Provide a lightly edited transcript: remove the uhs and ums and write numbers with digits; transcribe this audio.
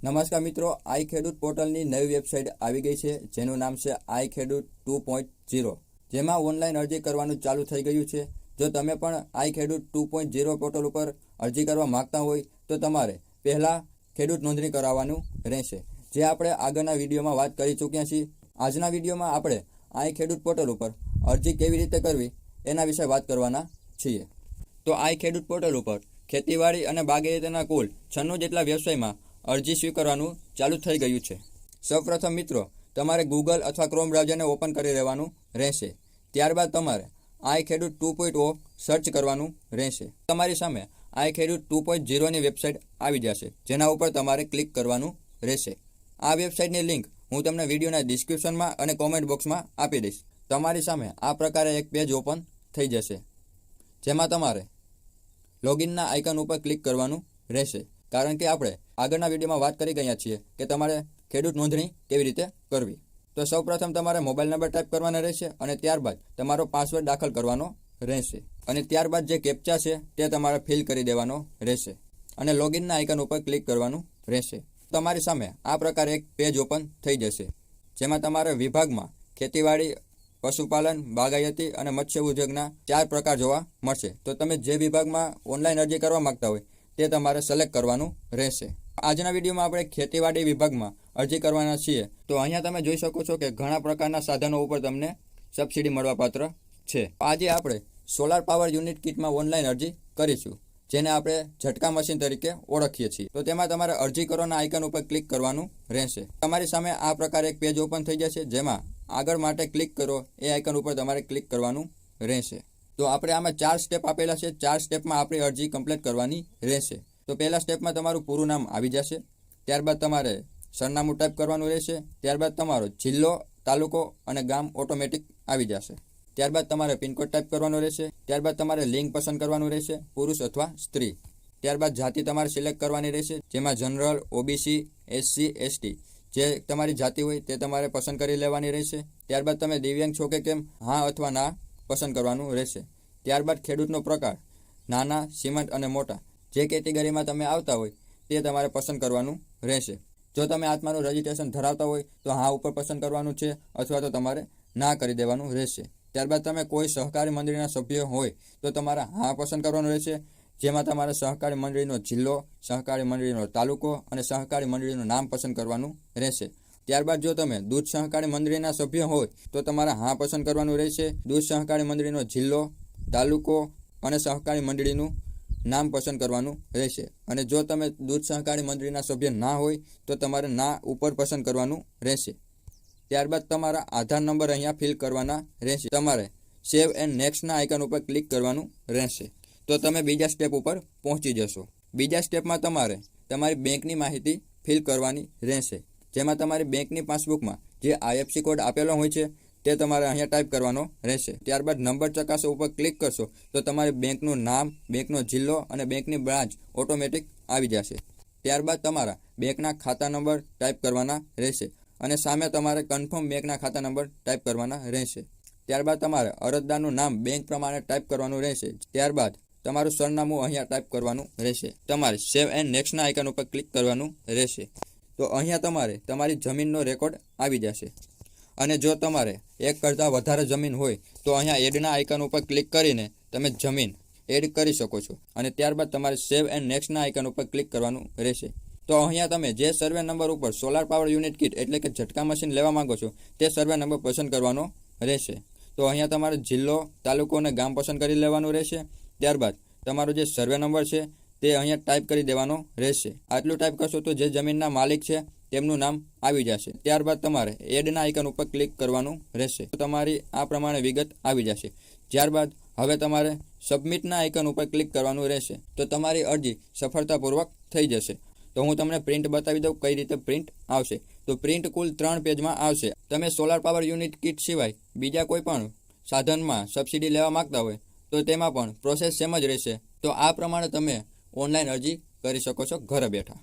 નમસ્કાર મિત્રો, આઈ ખેડૂત પોર્ટલની નવી વેબસાઇટ આવી ગઈ છે જેનું નામ છે આઈ ખેડૂત 2.0, જેમાં ઓનલાઈન અરજી કરવાનું ચાલુ થઈ ગયું છે. જો તમે પણ આઈ ખેડૂત 2.0 પોર્ટલ ઉપર અરજી કરવા માંગતા હોય તો તમારે પહેલાં ખેડૂત નોંધણી કરાવવાનું રહેશે, જે આપણે આગળના વિડીયોમાં વાત કરી ચૂક્યા છીએ. આજના વિડીયોમાં આપણે આઈ ખેડૂત પોર્ટલ ઉપર અરજી કેવી રીતે કરવી એના વિશે વાત કરવાના છીએ. તો આઈ ખેડૂત પોર્ટલ ઉપર ખેતીવાડી અને બાગાયતીના કુલ 96 જેટલા વ્યવસાયમાં અરજી સ્વીકારવાનું ચાલુ થઈ ગયું છે. સૌપ્રથમ મિત્રો, તમારે ગૂગલ અથવા ક્રોમ બ્રાઉઝરને ઓપન કરી લેવાનું રહેશે. ત્યારબાદ તમારે આઈ ખેડૂત 2.0 સર્ચ કરવાનું રહેશે. તમારી સામે આઈ ખેડૂત 2.0ની વેબસાઇટ આવી જશે, જેના ઉપર તમારે ક્લિક કરવાનું રહેશે. આ વેબસાઇટની લિંક હું તમને વિડીયોના ડિસ્ક્રિપ્શનમાં અને કોમેન્ટ બોક્સમાં આપી દઈશ. તમારી સામે આ પ્રકારે એક પેજ ઓપન થઈ જશે, જેમાં તમારે લોગિનના આઇકન ઉપર ક્લિક કરવાનું રહેશે, કારણ કે આપણે આગળના વિડીયોમાં વાત કરી ગયા છીએ કે તમારે ખેડૂત નોંધણી કેવી રીતે કરવી. તો સૌપ્રથમ તમારે મોબાઈલ નંબર ટાઈપ કરવાનો રહેશે અને ત્યારબાદ તમારો પાસવર્ડ દાખલ કરવાનો રહેશે અને ત્યારબાદ જે કેપ્ચા છે તે તમારે ફિલ કરી દેવાનો રહેશે અને લોગિનના આઇકન ઉપર ક્લિક કરવાનું રહેશે. તમારી સામે આ પ્રકારે એક પેજ ઓપન થઈ જશે, જેમાં તમારે વિભાગમાં ખેતીવાડી, પશુપાલન, બાગાયતી અને મત્સ્ય ઉદ્યોગના 4 પ્રકાર જોવા મળશે. તો તમે જે વિભાગમાં ઓનલાઈન અરજી કરવા માંગતા હોય તે તમારે સિલેક્ટ કરવાનું રહેશે. આજના વિડીયોમાં આપણે ખેતીવાડી વિભાગમાં અરજી કરવાના છીએ. તો અહીંયા તમે જોઈ શકો છો કે ઘણા પ્રકારના સાધનો ઉપર તમને સબસિડી મળવાપાત્ર છે. આજે આપણે સોલાર પાવર યુનિટ કિટમાં ઓનલાઈન અરજી કરીશું, જેને આપણે ઝટકા મશીન તરીકે ઓળખીએ છીએ. તો તેમાં તમારે અરજી કરવાના આઇકન ઉપર ક્લિક કરવાનું રહેશે. તમારી સામે આ પ્રકારે એક પેજ ઓપન થઈ જશે, જેમાં આગળ માટે ક્લિક કરો એ આઇકન ઉપર તમારે ક્લિક કરવાનું રહેશે. તો આપણે આમાં 4 સ્ટેપ આપેલા છે. 4 સ્ટેપમાં આપણી અરજી કમ્પ્લીટ કરવાની રહેશે. તો પહેલા સ્ટેપમાં તમારું પૂરું નામ આવી જશે. ત્યારબાદ તમારે સરનામું ટાઈપ કરવાનું રહેશે. ત્યારબાદ તમારો જિલ્લો, તાલુકો અને ગામ ઓટોમેટિક આવી જશે. ત્યારબાદ તમારે પિનકોડ ટાઈપ કરવાનો રહેશે. ત્યારબાદ તમારે લિંગ પસંદ કરવાનું રહેશે, પુરુષ અથવા સ્ત્રી. ત્યારબાદ જાતિ તમારે સિલેક્ટ કરવાની રહેશે, જેમાં જનરલ, ઓબીસી, એસસી, એસટી જે તમારી જાતિ હોય તે તમારે પસંદ કરી લેવાની રહેશે. ત્યારબાદ તમે દિવ્યાંગ છો કે કેમ, હા અથવા ના પસંદ કરવાનું રહેશે. ત્યારબાદ ખેડૂતનો પ્રકાર, નાના, સીમાંત અને મોટા જે કેટેગરીમાં તમે આવતા હોય તે તમારે પસંદ કરવાનું રહેશે. જો તમે આત્માનું રજિસ્ટ્રેશન ધરાવતા હોય તો હા ઉપર પસંદ કરવાનું છે, અથવા તો તમારે ના કરી દેવાનું રહેશે. ત્યારબાદ તમે કોઈ સહકારી મંડળીના સભ્ય હોય તો તમારે હા પસંદ કરવાનું રહેશે, જેમાં તમારે સહકારી મંડળીનો જિલ્લો, સહકારી મંડળીનો તાલુકો અને સહકારી મંડળીનું નામ પસંદ કરવાનું રહેશે. ત્યારબાદ જો તમે દૂધ સહકારી મંડળીના સભ્ય હોય તો તમારે હા પસંદ કરવાનું રહેશે. દૂધ સહકારી મંડળીનો જિલ્લો, તાલુકો અને સહકારી મંડળીનું નામ પસંદ કરવાનું રહેશે. અને જો તમે દૂધ સહકારી મંડળીના સભ્ય ના હોય તો તમારે ના ઉપર પસંદ કરવાનું રહેશે. ત્યારબાદ તમારા આધાર નંબર અહીંયા ફિલ કરવાના રહેશે. તમારે સેવ એન્ડ નેક્સ્ટના આઇકન ઉપર ક્લિક કરવાનું રહેશે. તો તમે બીજા સ્ટેપ ઉપર પહોંચી જશો. બીજા સ્ટેપમાં તમારે તમારી બેંકની માહિતી ફિલ કરવાની રહેશે, જેમાં તમારી બેંકની પાસબુકમાં જે આઈએફસી કોડ આપેલો હોય છે તે તમારે અહીંયા ટાઈપ કરવાનો રહેશે. ત્યારબાદ નંબર ચકાસો ઉપર ક્લિક કરશો તો તમારી બેંકનું નામ, બેંકનો જિલ્લો અને બેંકની બ્રાન્ચ ઓટોમેટિક આવી જશે. ત્યારબાદ તમારા બેંકના ખાતા નંબર ટાઈપ કરવાના રહેશે અને સામે તમારે કન્ફર્મ બેંકના ખાતા નંબર ટાઈપ કરવાના રહેશે. ત્યારબાદ તમારે અરજદારનું નામ બેંક પ્રમાણે ટાઈપ કરવાનું રહેશે. ત્યારબાદ તમારું સરનામું અહીંયા ટાઈપ કરવાનું રહેશે. તમારે સેવ એન્ડ નેક્સ્ટના આઇકન ઉપર ક્લિક કરવાનું રહેશે. તો અહીંયા તમારે તમારી જમીનનો રેકોર્ડ આવી જશે. અને જો તમારે 1 કરતાં વધારે જમીન હોય તો અહીંયા એડના આઇકન ઉપર ક્લિક કરીને તમે જમીન એડ કરી શકો છો. અને ત્યારબાદ તમારે સેવ એન્ડ નેક્સ્ટના આઇકન ઉપર ક્લિક કરવાનું રહેશે. તો અહીંયા તમે જે સર્વે નંબર ઉપર સોલાર પાવર યુનિટ કિટ એટલે કે ઝટકા મશીન લેવા માંગો છો તે સર્વે નંબર પસંદ કરવાનો રહેશે. તો અહીંયા તમારે જિલ્લો, તાલુકો અને ગામ પસંદ કરી લેવાનું રહેશે. ત્યારબાદ તમારો જે સર્વે નંબર છે તે અહીંયા ટાઈપ કરી દેવાનો રહેશે. આટલું ટાઈપ કરશો તો જે જમીનના માલિક છે તેમનું નામ આવી જશે. ત્યારબાદ તમારે એડના આઇકન ઉપર ક્લિક કરવાનું રહેશે. તો તમારી આ પ્રમાણે વિગત આવી જશે. ત્યારબાદ હવે તમારે સબમિટના આઇકન ઉપર ક્લિક કરવાનું રહેશે. તો તમારી અરજી સફળતાપૂર્વક થઈ જશે. તો હું તમને પ્રિન્ટ બતાવી દઉં કઈ રીતે પ્રિન્ટ આવશે. તો પ્રિન્ટ કુલ 3 પેજમાં આવશે. તમે સોલાર પાવર યુનિટ કિટ સિવાય બીજા કોઈ પણ સાધનમાં સબસિડી લેવા માંગતા હોય તો તેમાં પણ પ્રોસેસ સેમ જ રહેશે. તો આ પ્રમાણે તમે ઓનલાઈન અરજી કરી શકો છો ઘરે બેઠા.